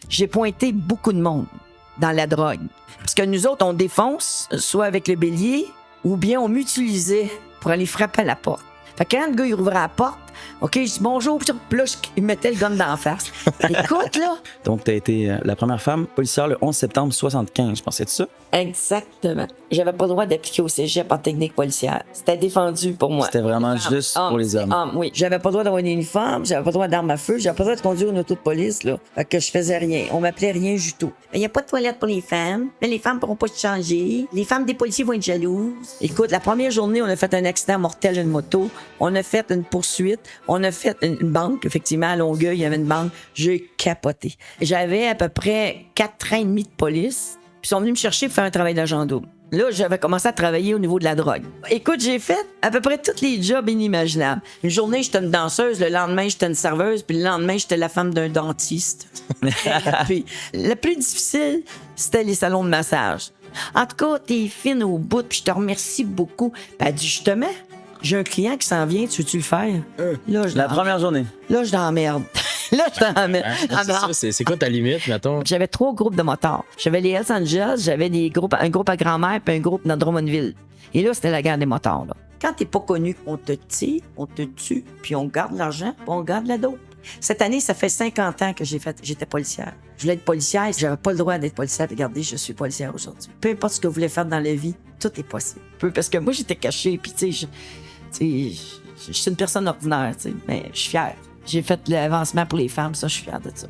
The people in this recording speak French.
j'ai pointé beaucoup de monde dans la drogue. Parce que nous autres, on défonce, soit avec le bélier, ou bien on m'utilisait pour aller frapper à la porte. Fait que quand le gars, il ouvrait la porte, OK, je dis bonjour, puis là, il mettait le gun dans la face. Écoute, là. Donc, tu as été la première femme policière le 11 septembre 75, je pense, c'est ça? Exactement. J'avais pas le droit d'appliquer au cégep en technique policière. C'était défendu pour moi. C'était vraiment juste pour les hommes. Oui. J'avais pas le droit d'avoir un uniforme, j'avais pas le droit d'armes à feu, j'avais pas le droit de conduire une auto de police, là. Fait que je faisais rien. On m'appelait rien du tout. Il y a pas de toilette pour les femmes. Mais les femmes pourront pas se changer. Les femmes des policiers vont être jalouses. Écoute, la première journée, on a fait un accident mortel d'une moto. On a fait une poursuite. On a fait une banque, effectivement, à Longueuil, il y avait une banque. J'ai capoté. J'avais à peu près 4 ans et demi de police. Puis ils sont venus me chercher pour faire un travail d'agent double. Là, j'avais commencé à travailler au niveau de la drogue. Écoute, j'ai fait à peu près tous les jobs inimaginables. Une journée, j'étais une danseuse, le lendemain, j'étais une serveuse, puis le lendemain, j'étais la femme d'un dentiste. Puis le plus difficile, c'était les salons de massage. En tout cas, t'es fine au bout, puis je te remercie beaucoup. Ben, elle dit justement, j'ai un client qui s'en vient, tu veux-tu le faire? Là, La première journée. Là, je dans la merde. Là, je dans la merde. C'est quoi ta limite, mettons? J'avais 3 groupes de motards. J'avais les Hells Angels, j'avais un groupe à Grand-Mère puis un groupe dans Drummondville. Et là, c'était la guerre des motards. Là. Quand t'es pas connu, on te tire, on te tue, puis on garde l'argent, puis on garde la dope. Cette année, ça fait 50 ans que j'étais policière. Je voulais être policière, j'avais pas le droit d'être policière. Regardez, je suis policière aujourd'hui. Peu importe ce que vous voulez faire dans la vie, tout est possible. Parce que moi, j'étais cachée, puis tu sais, je suis une personne ordinaire, tu sais, mais je suis fière. J'ai fait l'avancement pour les femmes, ça, je suis fière de ça.